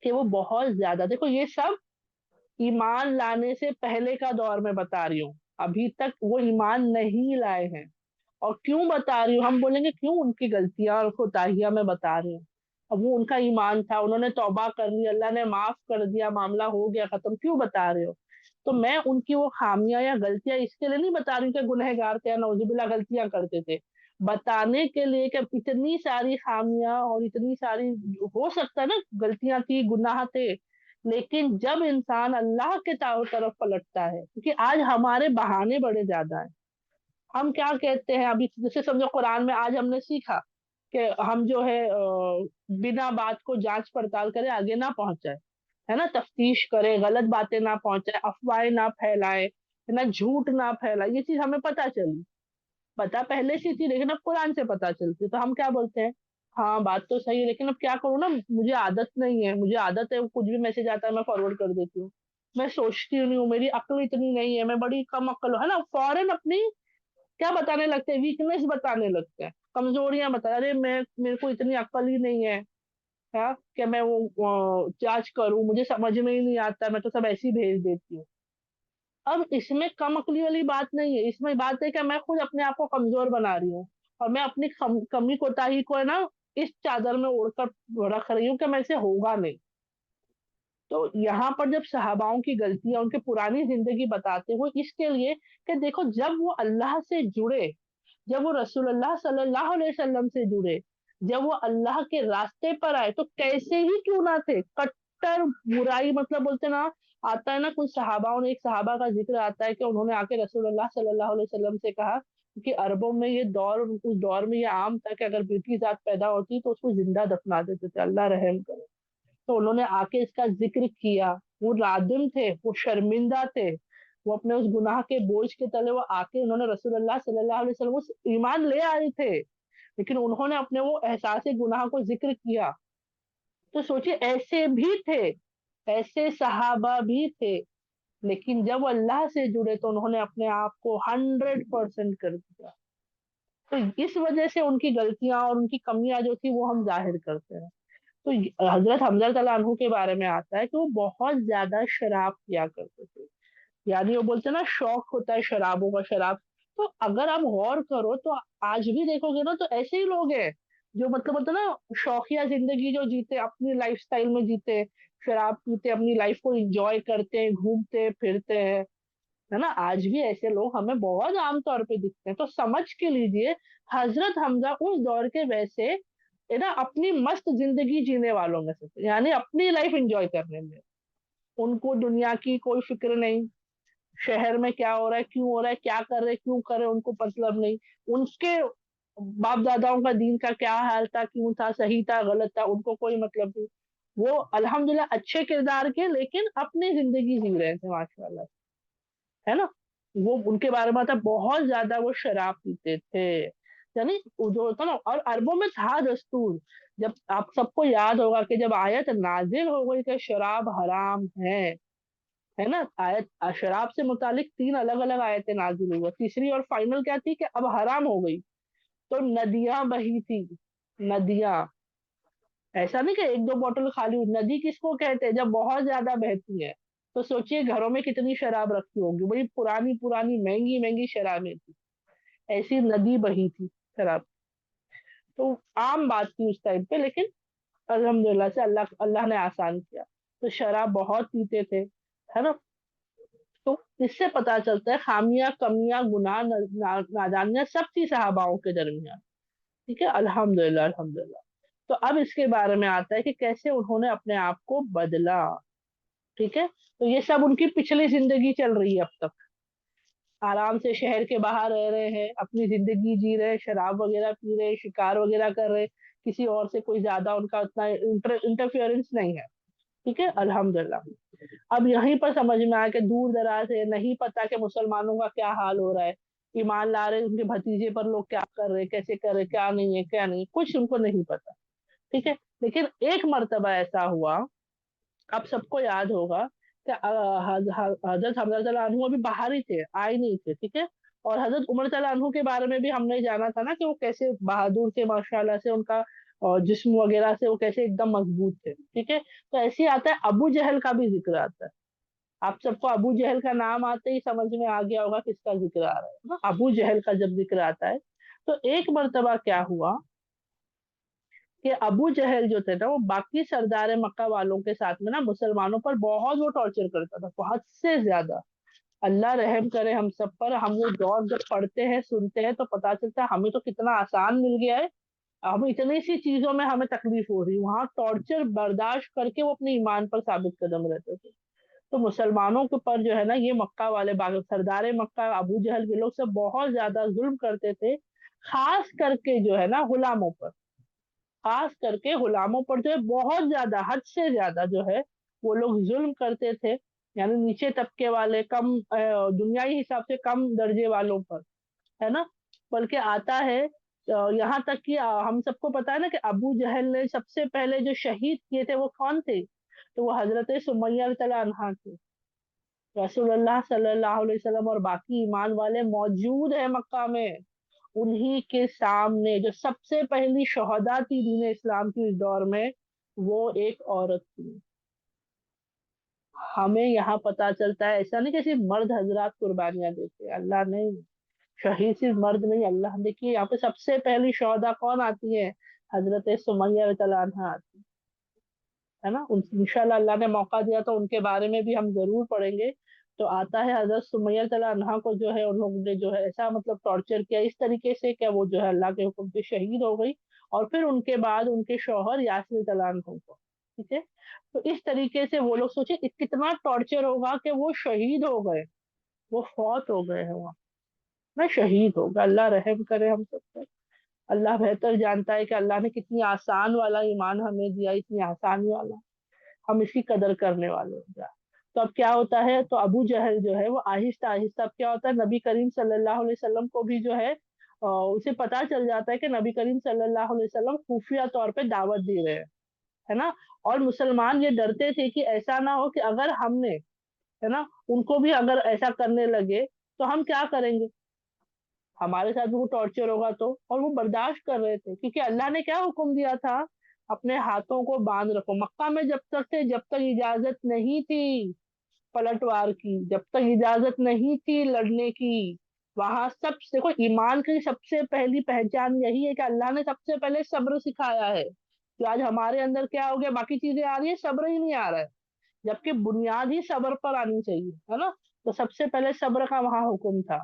کہ وہ بہت زیادہ، دیکھو یہ سب ایمان لانے سے پہلے کا دور میں بتا رہی ہوں، ابھی تک وہ ایمان نہیں لائے ہیں. اور کیوں بتا رہی ہوں؟ ہم بولیں گے کیوں؟ ان کی غلطیاں اور کوتاہیاں میں بتا رہی ہوں. اب وہ ان کا ایمان تھا، انہوں نے توبہ کر لی، اللہ نے معاف کر دیا، معاملہ ہو گیا ختم. کیوں بتا رہے ہو؟ تو میں ان کی وہ خامیاں یا غلطیاں اس کے لیے نہیں بتا رہی ہوں کہ گنہگار تھے یا نعوذ باللہ غلطیاں کرتے تھے، بتانے کے لیے کہ اتنی ساری خامیاں اور اتنی ساری، ہو سکتا ہے نا غلطیاں تھی، گناہ تھے، لیکن جب انسان اللہ کے طرف پلٹتا ہے، کیونکہ آج ہمارے بہانے بڑے زیادہ ہیں. ہم کیا کہتے ہیں ابھی، جیسے سمجھو قرآن میں آج ہم نے سیکھا کہ ہم جو ہے بنا بات کو جانچ پڑتال کرے آگے نہ پہنچائے، ہے نا، تفتیش کرے، غلط باتیں نہ پہنچائے، افواہیں نہ پھیلائے، ہے نا، جھوٹ نہ پھیلائے. یہ چیز ہمیں پتہ چلی، پتہ پہلے سے تھی لیکن اب قرآن سے پتہ چلتی. تو ہم کیا بولتے ہیں، ہاں بات تو صحیح ہے لیکن اب کیا کروں نا، مجھے عادت نہیں ہے، مجھے عادت ہے کچھ بھی میسج آتا ہے میں فارورڈ کر دیتی ہوں، میں سوچتی نہیں ہوں، میری عقل اتنی نہیں ہے، میں بڑی کم عقل ہوں، ہے نا. فوراً اپنی کیا بتانے لگتے ہیں، ویکنیس بتانے لگتے ہیں، کمزوریاں بتا، ارے میرے کو اتنی عقل ہی نہیں ہے، ہاں، کہ میں وہ جانچ کروں، مجھے سمجھ میں ہی نہیں آتا، میں تو سب ایسے ہی بھیج دیتی ہوں. اب اس میں کم عقلی والی بات نہیں ہے، اس میں بات ہے کہ میں خود اپنے آپ کو کمزور بنا رہی ہوں اور میں اپنی کمی کوتاہی کو ہے نا اس چادر میں اوڑھ کر رکھ رہی ہوں کہ میں سے ہوگا نہیں. تو یہاں پر جب صحاباؤں کی غلطیاں، ان کے پرانی زندگی بتاتے ہوئے اس کے لیے کہ دیکھو جب وہ اللہ سے جڑے، جب وہ رسول اللہ صلی اللہ علیہ وسلم سے جڑے، جب وہ اللہ کے راستے پر آئے تو کیسے ہی کیوں نہ تھے، کٹر برائی، مطلب بولتے نا، آتا ہے نا کچھ صحاباؤں نے، ایک صحابہ کا ذکر آتا ہے کہ انہوں نے آ کے رسول اللہ صلی اللہ علیہ وسلم سے کہا کہ عربوں میں یہ دور، اس دور میں یہ عام تھا کہ اگر بیٹی ذات پیدا ہوتی تو اس کو زندہ دفنا دیتے تھے، اللہ رحم کرے. تو انہوں نے آ کے اس کا ذکر کیا، وہ نادم تھے، وہ شرمندہ تھے، وہ اپنے اس گناہ کے بوجھ کے تلے وہ آ کے انہوں نے رسول اللہ صلی اللہ علیہ وسلم اس ایمان لے آئے تھے، لیکن انہوں نے اپنے وہ احساس گناہ کو ذکر کیا. تو سوچئے ایسے بھی تھے، ایسے صحابہ بھی تھے، لیکن جب اللہ سے جڑے تو انہوں نے اپنے آپ کو 100% کر دیا. تو اس وجہ سے ان کی غلطیاں اور ان کی کمیاں جو تھی وہ ہم ظاہر کرتے ہیں. تو حضرت حمزہ رضی اللہ عنہ کے بارے میں آتا ہے کہ وہ بہت زیادہ شراب پیا کرتے تھے، یعنی وہ بولتے ہیں نا شوق ہوتا ہے شرابوں کا، شراب. تو اگر آپ غور کرو تو آج بھی دیکھو گے نا تو ایسے ہی لوگ ہیں جو مطلب ہوتا ہے نا شوقیہ زندگی جو جیتے، اپنی لائف سٹائل میں جیتے، شراب پیتے، اپنی لائف کو انجوائے کرتے ہیں، گھومتے پھرتے ہیں، ہے نا. آج بھی ایسے لوگ ہمیں بہت عام طور پہ دکھتے ہیں. تو سمجھ کے لیجئے حضرت حمزہ اس دور کے ویسے ہے نا اپنی مست زندگی جینے والوں میں سے تھے، یعنی اپنی لائف انجوائے کرنے میں، ان کو دنیا کی کوئی فکر نہیں، شہر میں کیا ہو رہا ہے، کیوں ہو رہا ہے، کیا کر رہے، کیوں کر رہے، ان کو مطلب نہیں. ان کے باپ داداؤں کا دین کا کیا حال تھا، کیوں تھا، صحیح تھا، غلط تھا، ان کو کوئی مطلب نہیں. وہ الحمدللہ اچھے کردار کے لیکن اپنی زندگی جی رہے تھے ماشاء اللہ، ہے نا. وہ ان کے بارے میں تھا بہت زیادہ وہ شراب پیتے تھے، یعنی جو ہوتا نا. اور عربوں میں تھا دستور، جب آپ سب کو یاد ہوگا کہ جب آیت نازل ہو گئی کہ شراب حرام ہے نا، آیت شراب سے متعلق 3 الگ الگ آیتیں نازل ہوئی، تیسری اور فائنل کیا تھی کہ اب حرام ہو گئی تو ندیاں بہی تھی. ندیاں، ایسا نہیں کہ 1-2 بوتل خالی ہوئی، ندی کس کو کہتے ہیں جب بہت زیادہ بہتی ہے. تو سوچئے گھروں میں کتنی شراب رکھی ہوگی، بڑی پرانی پرانی مہنگی مہنگی شرابیں تھی، ایسی ندی بہی تھی شراب. تو عام بات تھی اس ٹائم پہ، لیکن الحمدللہ سے اللہ نے آسان کیا. تو شراب بہت پیتے تھے، ہے نا. تو اس سے پتا چلتا ہے خامیاں، کمیاں، گناہ، نادانیاں سب تھی صحاباؤں کے درمیان. ٹھیک ہے، الحمدللہ الحمدللہ. تو اب اس کے بارے میں آتا ہے کہ کیسے انہوں نے اپنے آپ کو بدلا. ٹھیک ہے، تو یہ سب ان کی پچھلی زندگی چل رہی ہے. اب تک آرام سے شہر کے باہر رہ رہے ہیں، اپنی زندگی جی رہے، شراب وغیرہ پی رہے، شکار وغیرہ کر رہے، کسی اور سے کوئی زیادہ ان کا اتنا انٹرفیئرنس نہیں ہے. ٹھیک ہے، الحمدللہ. اب یہیں پر سمجھ میں آیا کہ دور دراز ہے، نہیں پتا کہ مسلمانوں کا کیا حال ہو رہا ہے. ایمان لا رہے ان کے بھتیجے پر لوگ کیا کر رہے، کیسے کر رہے، کیا نہیں ہے کیا نہیں، کچھ ان کو نہیں پتا. ٹھیک ہے، لیکن ایک مرتبہ ایسا ہوا، اب سب کو یاد ہوگا کہ حضرت حمزہ رضی اللہ عنہ ابھی باہر ہی تھے، آئے نہیں تھے. ٹھیک ہے، اور حضرت عمر رضی اللہ عنہ کے بارے میں بھی ہم نے جانا تھا نا کہ وہ کیسے بہادر تھے ماشاءاللہ سے، ان کا جسم وغیرہ سے وہ کیسے ایک دم مضبوط تھے. ٹھیک ہے، تو ایسے ہی آتا ہے ابو جہل کا بھی ذکر آتا ہے. آپ سب کو ابو جہل کا نام آتے ہی سمجھ میں آ گیا ہوگا کس کا ذکر آ رہا ہے نا. ابو جہل کا جب ذکر آتا ہے تو ایک مرتبہ کیا ہوا کہ ابو جہل جو تھے نا وہ باقی سردار مکہ والوں کے ساتھ میں نا مسلمانوں پر بہت وہ ٹارچر کرتا تھا، بہت سے زیادہ. اللہ رحم کرے ہم سب پر. ہم وہ دور جب پڑھتے ہیں سنتے ہیں تو پتا چلتا ہے ہمیں تو کتنا آسان مل گیا ہے، ہم اتنی سی چیزوں میں ہمیں تکلیف ہو رہی، وہاں ٹارچر برداشت کر کے وہ اپنے ایمان پر ثابت قدم رہتے تھے. تو مسلمانوں کے اوپر جو ہے نا یہ مکہ والے سردار مکہ ابو جہل کے لوگ سب بہت زیادہ ظلم کرتے تھے، خاص کر کے جو ہے نا غلاموں پر. خاص کر کے غلاموں پر جو ہے بہت زیادہ، حد سے زیادہ جو ہے وہ لوگ ظلم کرتے تھے. یعنی نیچے طبقے والے، کم دنیائی حساب سے کم درجے والوں پر، ہے نا. بلکہ آتا ہے یہاں تک کہ ہم سب کو پتا ہے نا کہ ابو جہل نے سب سے پہلے جو شہید کیے تھے وہ کون تھے؟ تو وہ حضرت سمیہ رضی اللہ عنہا تھے. رسول اللہ صلی اللہ علیہ وسلم اور باقی ایمان والے موجود ہیں مکہ میں، انہی کے سامنے جو سب سے پہلی شہداء تھی دین اسلام کی اس دور میں، وہ ایک عورت تھی. ہمیں یہاں پتا چلتا ہے ایسا نہیں کہ صرف مرد حضرات قربانیاں دیتے، اللہ نہیں. شہید صرف مرد نہیں، اللہ دیکھیے یہاں پہ سب سے پہلی شہداء کون آتی ہے؟ حضرت سمیہ رضی اللہ عنہا آتی ہے نا. انشاءاللہ اللہ نے موقع دیا تو ان کے بارے میں بھی ہم ضرور پڑھیں گے. تو آتا ہے حضرت سمیہ رضی اللہ عنہا کو جو ہے ان لوگوں نے جو ہے ایسا مطلب ٹارچر کیا اس طریقے سے کہ وہ جو ہے اللہ کے حکم سے شہید ہو گئی، اور پھر ان کے بعد ان کے شوہر یاسر رضی اللہ عنہ کو. ٹھیک ہے، تو اس طریقے سے وہ لوگ سوچے کتنا ٹارچر ہوگا کہ وہ شہید ہو گئے، وہ فوت ہو گئے ہیں وہاں میں، شہید ہو گئے. اللہ رحم کرے ہم سب پر. اللہ بہتر جانتا ہے کہ اللہ نے کتنی آسان والا ایمان ہمیں دیا، اتنی آسانی والا، ہم اس کی قدر کرنے والے ہو جائے. تو اب کیا ہوتا ہے، تو ابو جہل جو ہے وہ آہستہ آہستہ اب کیا ہوتا ہے، نبی کریم صلی اللہ علیہ وسلم کو بھی جو ہے اسے پتا چل جاتا ہے کہ نبی کریم صلی اللہ علیہ وسلم خفیہ طور پہ دعوت دے رہے ہیں، ہے نا. اور مسلمان یہ ڈرتے تھے کہ ایسا نہ ہو کہ اگر ہم نے، ہے نا، ان کو بھی اگر ایسا کرنے لگے تو ہم کیا کریں گے، ہمارے ساتھ بھی وہ ٹارچر ہوگا تو. اور وہ برداشت کر رہے تھے کیونکہ اللہ نے کیا حکم دیا تھا، اپنے ہاتھوں کو باندھ رکھو. مکہ میں جب تک تھے جب تک اجازت نہیں تھی پلٹوار کی، جب تک اجازت نہیں تھی لڑنے کی. وہاں سب دیکھو ایمان کی سب سے پہلی پہچان یہی ہے کہ اللہ نے سب سے پہلے صبر سکھایا ہے. کہ آج ہمارے اندر کیا ہو گیا، باقی چیزیں آ رہی ہیں، صبر ہی نہیں آ رہا ہے، جبکہ بنیاد ہی صبر پر آنی چاہیے، ہے نا. تو سب سے پہلے صبر کا وہاں حکم تھا.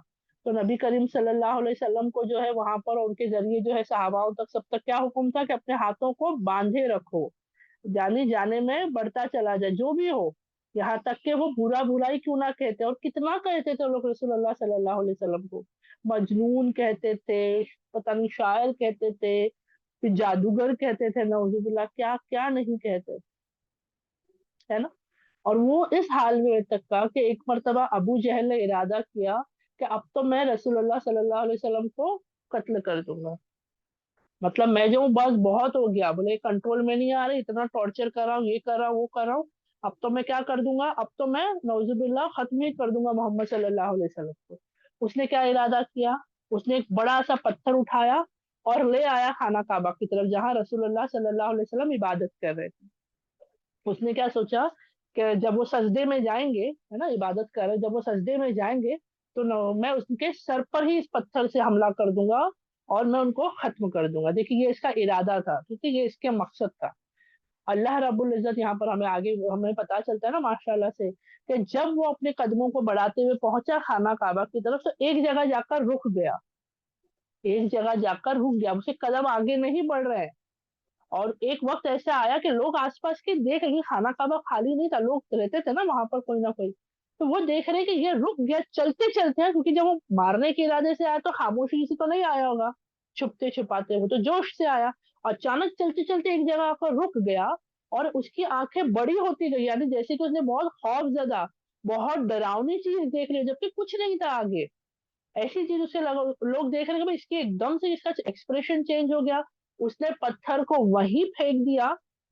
تو نبی کریم صلی اللہ علیہ وسلم کو جو ہے وہاں پر ان کے ذریعے جو ہے صحاباؤں تک سب تک کیا حکم تھا کہ اپنے ہاتھوں کو باندھے رکھو، جانے جانے میں بڑھتا چلا جائے جو بھی ہو، یہاں تک کہ وہ برائی کیوں نہ کہتے. اور کتنا کہتے تھے لوگ رسول اللہ صلی اللہ علیہ وسلم کو، مجنون کہتے تھے، پتہ نہیں شاعر کہتے تھے، پھر جادوگر کہتے تھے، نعوذ باللہ کیا کیا نہیں کہتے، ہے نا. اور وہ اس حال میں تک کا کہ ایک مرتبہ ابو جہل نے ارادہ کیا کہ اب تو میں رسول اللہ صلی اللہ علیہ وسلم کو قتل کر دوں گا. مطلب میں جو ہوں بس بہت ہو گیا، بولے کنٹرول میں نہیں آ رہی، اتنا ٹارچر کر رہا ہوں، یہ کر رہا ہوں وہ کر رہا ہوں، اب تو میں کیا کر دوں گا، اب تو میں نعوذ باللہ ختم ہی کر دوں گا محمد صلی اللہ علیہ وسلم کو. اس نے کیا ارادہ کیا، اس نے ایک بڑا سا پتھر اٹھایا اور لے آیا خانہ کعبہ کی طرف جہاں رسول اللہ صلی اللہ علیہ وسلم عبادت کر رہے تھے. اس نے کیا سوچا کہ جب وہ سجدے میں جائیں گے، ہے نا، عبادت کر رہے، جب وہ سجدے میں جائیں گے تو میں اس کے سر پر ہی اس پتھر سے حملہ کر دوں گا اور میں ان کو ختم کر دوں گا. دیکھیے یہ اس کا ارادہ تھا، کیونکہ یہ اس کے مقصد تھا. اللہ رب العزت یہاں پر ہمیں آگے ہمیں پتا چلتا ہے نا ماشاءاللہ سے کہ جب وہ اپنے قدموں کو بڑھاتے ہوئے پہنچا خانہ کعبہ کی طرف تو ایک جگہ جا کر رک گیا. ایک جگہ جا کر رک گیا, اسے قدم آگے نہیں بڑھ رہے. اور ایک وقت ایسا آیا کہ لوگ آس پاس کے دیکھ رہے, خانہ کعبہ خالی نہیں تھا, لوگ رہتے تھے نا وہاں پر کوئی نہ کوئی, تو وہ دیکھ رہے کہ یہ رک گیا چلتے چلتے ہیں, کیونکہ جب وہ مارنے کے ارادے سے آیا تو خاموشی سے تو نہیں آیا ہوگا, چھپتے چھپاتے, وہ تو جوش سے آیا. اور اچانک چلتے چلتے ایک جگہ پر رک گیا, اور اس کی آنکھیں بڑی ہوتی گئی, یعنی جیسے کہ اس نے بہت خوف زدہ, بہت ڈراؤنی چیز دیکھ لی, جبکہ کچھ نہیں تھا آگے. ایسی چیز اسے لگا, لوگ دیکھ رہے کہ اس کی ایک دم سے اس کا ایکسپریشن چینج ہو گیا. اس نے پتھر کو وہیں پھینک دیا,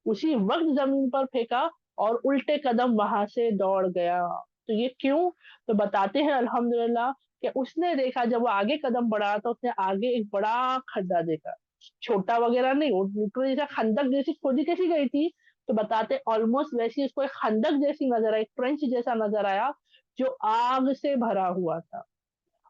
اسی وقت زمین پر پھینکا, اور الٹے قدم وہاں سے دوڑ گیا. تو یہ کیوں؟ تو بتاتے ہیں الحمدللہ کہ اس نے دیکھا, جب وہ آگے قدم بڑھا تو اس نے آگے ایک بڑا کھڈا دیکھا, چھوٹا وغیرہ نہیں, وہ بالکل جیسا خندق جیسی کھودی کیسی گئی تھی, تو بتاتے آلموسٹ ویسی اس کو ایک خندق جیسی نظر آئی, ایک ٹرنچ جیسا نظر آیا, جو آگ سے بھرا ہوا تھا.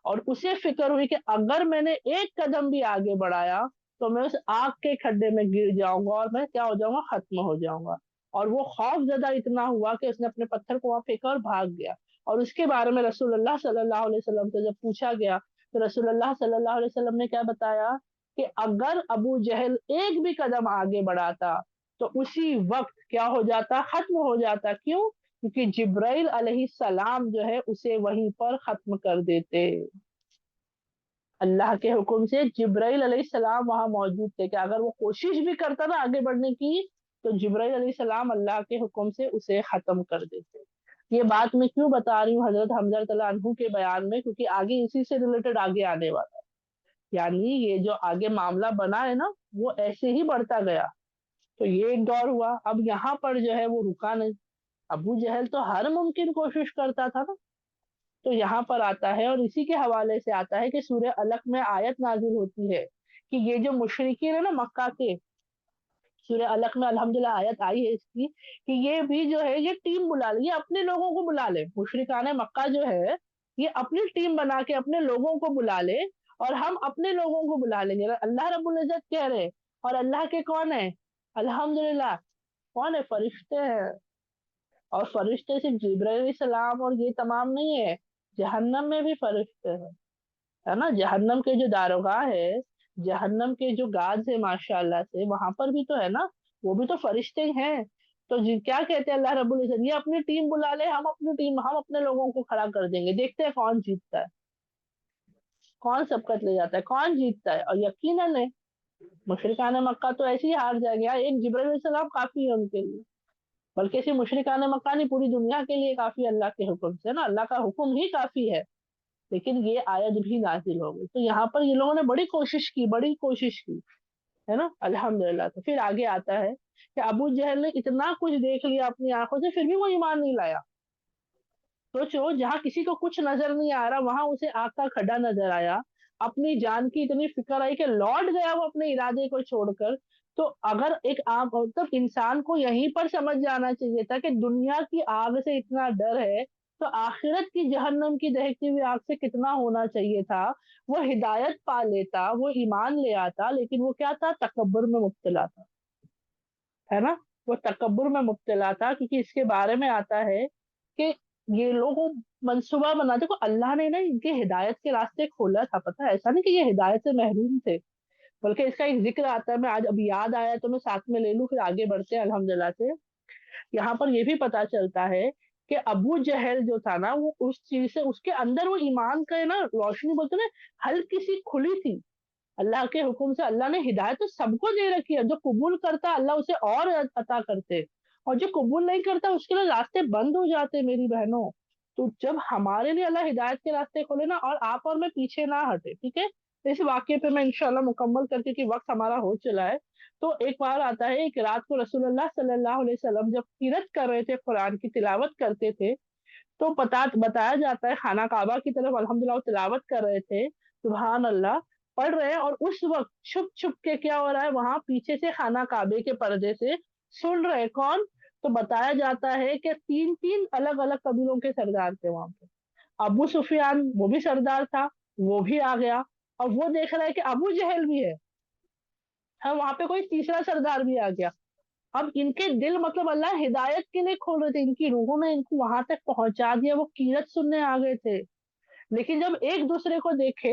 اور اسے فکر ہوئی کہ اگر میں نے ایک قدم بھی آگے بڑھایا تو میں اس آگ کے کھڈے میں گر جاؤں گا, اور میں کیا ہو جاؤں گا, ختم ہو جاؤں گا. اور وہ خوف زدہ اتنا ہوا کہ اس نے اپنے پتھر کو وہاں پھینکا اور بھاگ گیا. اور اس کے بارے میں رسول اللہ صلی اللہ علیہ وسلم سے جب پوچھا گیا, تو رسول اللہ صلی اللہ علیہ وسلم نے کیا بتایا کہ اگر ابو جہل ایک بھی قدم آگے بڑھاتا تو اسی وقت کیا ہو جاتا, ختم ہو جاتا. کیوں؟ کیونکہ جبرائیل علیہ السلام جو ہے اسے وہیں پر ختم کر دیتے. اللہ کے حکم سے جبرائیل علیہ السلام وہاں موجود تھے, کہ اگر وہ کوشش بھی کرتا نا آگے بڑھنے کی, تو جبرائیل علیہ السلام اللہ کے حکم سے اسے ختم کر دیتے. یہ بات میں کیوں بتا رہی ہوں حضرت حمزہ رضی اللہ عنہ کے بیان میں, کیونکہ آگے اسی سے ریلیٹڈ آگے آنے والا ہے. یعنی یہ جو آگے معاملہ بنا ہے نا, وہ ایسے ہی بڑھتا گیا. تو یہ ایک دور ہوا. اب یہاں پر جو ہے وہ رکا نہیں, ابو جہل تو ہر ممکن کوشش کرتا تھا نا. تو یہاں پر آتا ہے, اور اسی کے حوالے سے آتا ہے کہ سورہ علق میں آیت نازل ہوتی ہے کہ یہ جو مشرکین ہیں نا مکہ کے, سورہ علق میں الحمدللہ آیت آئی ہے اس کی, کہ یہ بھی جو ہے یہ ٹیم بلا لے, یہ اپنے لوگوں کو بلا لے. مشرکان مکہ جو ہے یہ اپنی ٹیم بنا کے اپنے لوگوں کو بلا لے, اور ہم اپنے لوگوں کو بلا لیں گے. اللہ رب العزت کہہ رہے, اور اللہ کے کون ہے, الحمدللہ کون ہے, فرشتے ہیں. اور فرشتے صرف جبرائیل علیہ السلام اور یہ تمام نہیں ہے, جہنم میں بھی فرشتے ہیں, ہے نا. جہنم کے جو داروغہ ہے, جہنم کے جو گارڈز ہیں ماشاء اللہ سے, وہاں پر بھی تو ہے نا, وہ بھی تو فرشتے ہیں. تو کیا کہتے ہیں اللہ رب العزت, یہ اپنی ٹیم بلا لے, ہم اپنی ٹیم, ہم اپنے لوگوں کو کھڑا کر دیں گے, دیکھتے ہیں کون جیتتا ہے, کون سبقت لے جاتا ہے, کون جیتتا ہے. اور یقیناً ہے مشرکان مکہ تو ایسے ہی ہار جائے گا, ایک جبرائیل علیہ السلام کافی ہے ان کے لیے. بلکہ صرف مشرکان مکہ نہیں, پوری دنیا کے لیے کافی اللہ کے حکم سے نا, اللہ کا حکم ہی کافی ہے. لیکن یہ آیت بھی نازل ہو گئی. تو یہاں پر یہ لوگوں نے بڑی کوشش کی, بڑی کوشش کی, ہے نا, الحمدللہ. تو پھر آگے آتا ہے کہ ابو جہل نے اتنا کچھ دیکھ لیا اپنی آنکھوں سے, پھر بھی وہ ایمان نہیں لایا. سوچو, جہاں کسی کو کچھ نظر نہیں آ رہا, وہاں اسے آگ کا کھڈا نظر آیا, اپنی جان کی اتنی فکر آئی کہ لوٹ گیا وہ اپنے ارادے کو چھوڑ کر. تو اگر ایک مطلب انسان کو یہیں پر سمجھ جانا چاہیے تھا کہ دنیا کی آگ سے اتنا ڈر ہے, تو آخرت کی جہنم کی دہکتی ہوئی آگ سے کتنا ہونا چاہیے تھا. وہ ہدایت پا لیتا, وہ ایمان لے آتا, لیکن وہ کیا تھا, تکبر میں مبتلا تھا, ہے نا. وہ تکبر میں مبتلا تھا, کیونکہ اس کے بارے میں آتا ہے کہ یہ لوگ منصوبہ بناتے کو اللہ نے نا ان کے ہدایت کے راستے کھولا تھا. پتہ ایسا نہیں کہ یہ ہدایت سے محروم تھے, بلکہ اس کا ایک ذکر آتا ہے, میں آج ابھی یاد آیا تو میں ساتھ میں لے لوں, پھر آگے بڑھتے ہیں الحمدللہ سے. یہاں پر یہ بھی پتا چلتا ہے کہ ابو جہل جو تھا نا, وہ اس چیز سے, اس کے اندر وہ ایمان کا نا روشنی بولتے نا ہلکی سی کھلی تھی. اللہ کے حکم سے اللہ نے ہدایت تو سب کو دے رکھی ہے, جو قبول کرتا اللہ اسے اور عطا کرتے, اور جو قبول نہیں کرتا اس کے لیے راستے بند ہو جاتے میری بہنوں. تو جب ہمارے لیے اللہ ہدایت کے راستے کھولے نا, اور آپ اور میں پیچھے نہ ہٹے, ٹھیک ہے. اس واقعے پہ میں انشاءاللہ مکمل کر کے, کہ وقت ہمارا ہو چلا ہے. تو ایک بار آتا ہے, ایک رات کو رسول اللہ صلی اللہ علیہ وسلم جب قرات کر رہے تھے, قرآن کی تلاوت کرتے تھے, تو بتایا جاتا ہے خانہ کعبہ کی طرف الحمدللہ تلاوت کر رہے تھے, سبحان اللہ پڑھ رہے ہیں, اور اس وقت چھپ چھپ کے کیا ہو رہا ہے, وہاں پیچھے سے خانہ کعبے کے پردے سے سن رہے کون, تو بتایا جاتا ہے کہ تین الگ الگ قبیلوں کے سردار تھے وہاں پہ. ابو سفیان وہ بھی سردار تھا, وہ بھی آ گیا, اور وہ دیکھ رہا ہے کہ ابو جہل بھی ہے, ہاں وہاں پہ کوئی تیسرا سردار بھی آ گیا. اب ان کے دل مطلب اللہ ہدایت کے لیے کھول رہے تھے, ان کی روحوں نے ان کو وہاں تک پہنچا دیا, وہ قرات سننے آ گئے تھے. لیکن جب ایک دوسرے کو دیکھے